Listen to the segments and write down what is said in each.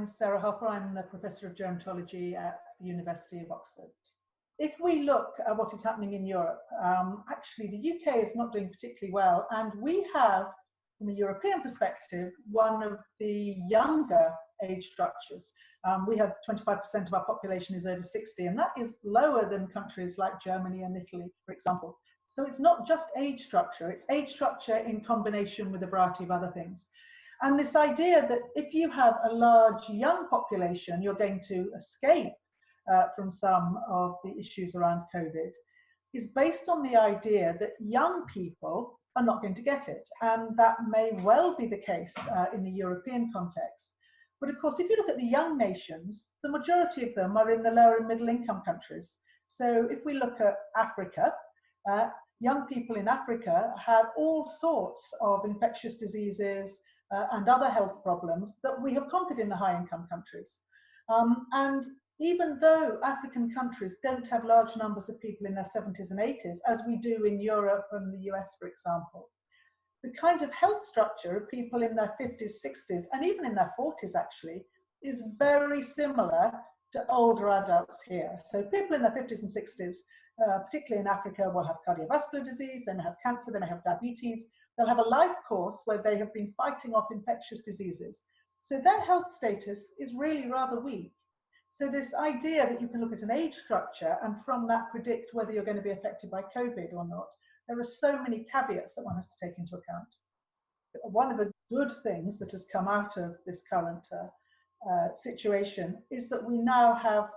I'm Sarah Harper. I'm the Professor of Gerontology at the University of Oxford. If we look at what is happening in Europe, actually the UK is not doing particularly well, and we have, from a European perspective, one of the younger age structures. We have 25% of our population is over 60, and that is lower than countries like Germany and Italy, for example. So it's not just age structure, it's age structure in combination with a variety of other things. And this idea that if you have a large young population, you're going to escape from some of the issues around COVID is based on the idea that young people are not going to get it. And that may well be the case in the European context. But of course, if you look at the young nations, the majority of them are in the lower and middle income countries. So if we look at Africa, young people in Africa have all sorts of infectious diseases and other health problems that we have conquered in the high income countries. And even though African countries don't have large numbers of people in their 70s and 80s, as we do in Europe and the US, for example, the kind of health structure of people in their 50s, 60s, and even in their 40s actually, is very similar to older adults here. So people in their 50s and 60s, particularly in Africa, will have cardiovascular disease, they may have cancer, they may have diabetes. They'll have a life course where they have been fighting off infectious diseases. So their health status is really rather weak. So this idea that you can look at an age structure and from that predict whether you're going to be affected by COVID or not, there are so many caveats that one has to take into account. One of the good things that has come out of this current situation is that we now have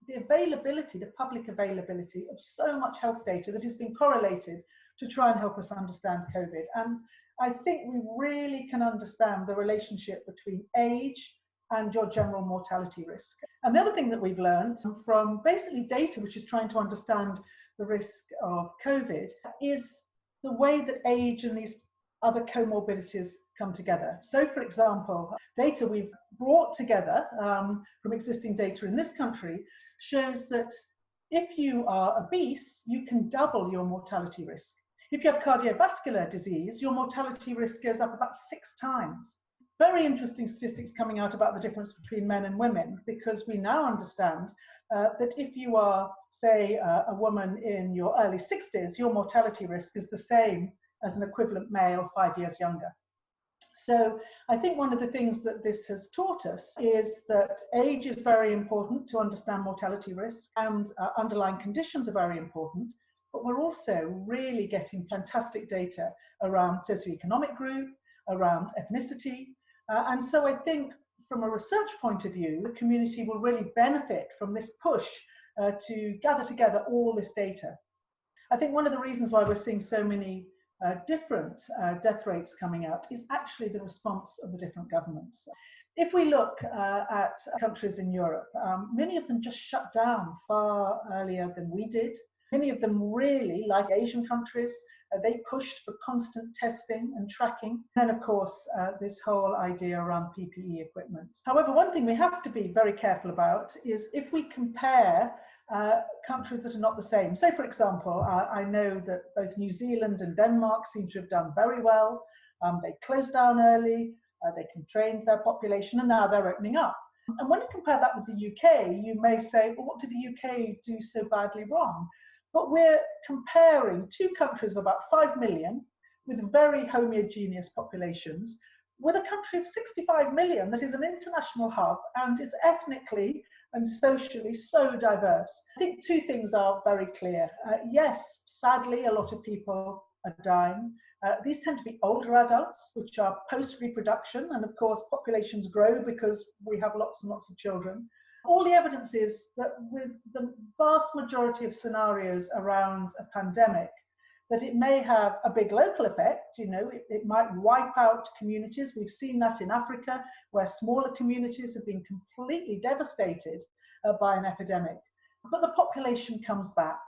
the availability, the public availability of so much health data that has been correlated to try and help us understand COVID. And I think we really can understand the relationship between age and your general mortality risk. And the other thing that we've learned from basically data which is trying to understand the risk of COVID is the way that age and these other comorbidities come together. So for example, data we've brought together from existing data in this country shows that if you are obese, you can double your mortality risk. If you have cardiovascular disease, your mortality risk goes up about 6 times. Very interesting statistics coming out about the difference between men and women, because we now understand that if you are, say, a woman in your early 60s, your mortality risk is the same as an equivalent male 5 years younger. So I think one of the things that this has taught us is that age is very important to understand mortality risk, and underlying conditions are very important, but we're also really getting fantastic data around socioeconomic group, around ethnicity. And so I think from a research point of view, the community will really benefit from this push to gather together all this data. I think one of the reasons why we're seeing so many different death rates coming out is actually the response of the different governments. If we look at countries in Europe, many of them just shut down far earlier than we did. Many of them really, like Asian countries, they pushed for constant testing and tracking. And then, of course, this whole idea around PPE equipment. However, one thing we have to be very careful about is if we compare countries that are not the same. So, for example, I know that both New Zealand and Denmark seem to have done very well. They closed down early, they contained their population, and now they're opening up. And when you compare that with the UK, you may say, well, what did the UK do so badly wrong? But we're comparing 2 countries of about 5 million with very homogeneous populations with a country of 65 million that is an international hub and is ethnically and socially so diverse. I think 2 things are very clear. Yes, sadly, a lot of people are dying. These tend to be older adults, which are post-reproduction, and of course populations grow because we have lots and lots of children. All the evidence is that with the vast majority of scenarios around a pandemic, that it may have a big local effect. You know, it might wipe out communities. We've seen that in Africa, where smaller communities have been completely devastated by an epidemic. But the population comes back.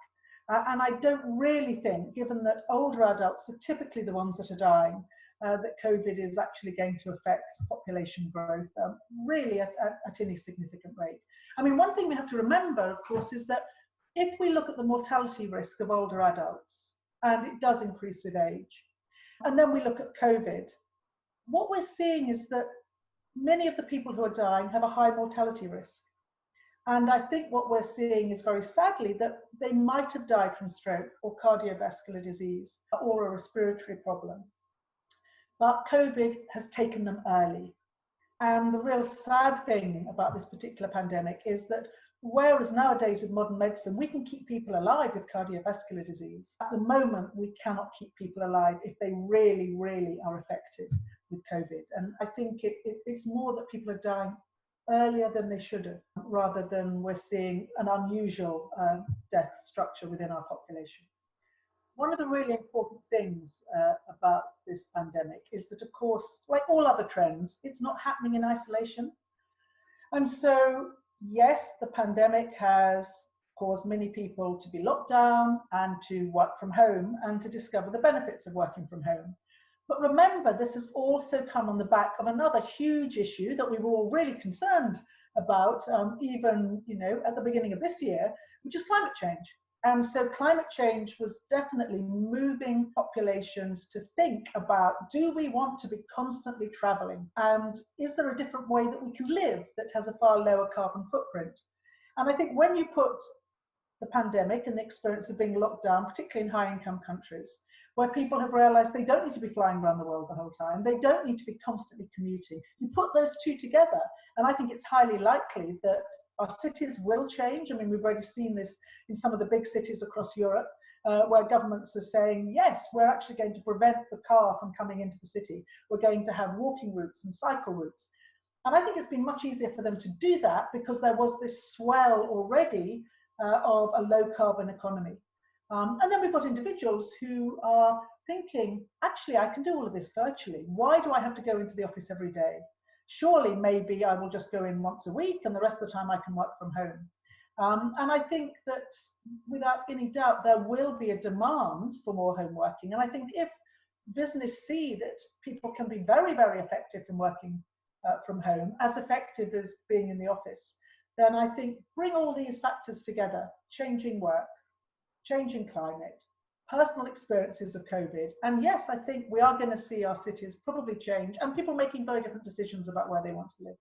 And I don't really think, given that older adults are typically the ones that are dying, that COVID is actually going to affect population growth really at any significant rate. I mean, one thing we have to remember, of course, is that if we look at the mortality risk of older adults, and it does increase with age, and then we look at COVID, what we're seeing is that many of the people who are dying have a high mortality risk. And I think what we're seeing is very sadly that they might have died from stroke or cardiovascular disease or a respiratory problem. But COVID has taken them early. And the real sad thing about this particular pandemic is that whereas nowadays with modern medicine, we can keep people alive with cardiovascular disease, at the moment, we cannot keep people alive if they really, really are affected with COVID. And I think it's more that people are dying earlier than they should have, rather than we're seeing an unusual death structure within our population. One of the really important things about this pandemic is that, of course, like all other trends, it's not happening in isolation. And so, yes, the pandemic has caused many people to be locked down and to work from home and to discover the benefits of working from home. But remember, this has also come on the back of another huge issue that we were all really concerned about, even at the beginning of this year, which is climate change. And so climate change was definitely moving populations to think about, do we want to be constantly traveling? And is there a different way that we can live that has a far lower carbon footprint? And I think when you put the pandemic and the experience of being locked down, particularly in high-income countries, where people have realized they don't need to be flying around the world the whole time, they don't need to be constantly commuting. You put those two together, and I think it's highly likely that our cities will change. I mean, we've already seen this in some of the big cities across Europe, where governments are saying, yes, we're actually going to prevent the car from coming into the city. We're going to have walking routes and cycle routes. And I think it's been much easier for them to do that because there was this swell already of a low carbon economy. And then we've got individuals who are thinking, actually, I can do all of this virtually. Why do I have to go into the office every day? Surely, maybe I will just go in once a week and the rest of the time I can work from home. And I think that without any doubt, there will be a demand for more home working. And I think if business see that people can be very, very effective from working from home, as effective as being in the office, then I think bring all these factors together, changing work, changing climate, personal experiences of COVID. And yes, I think we are going to see our cities probably change and people making very different decisions about where they want to live.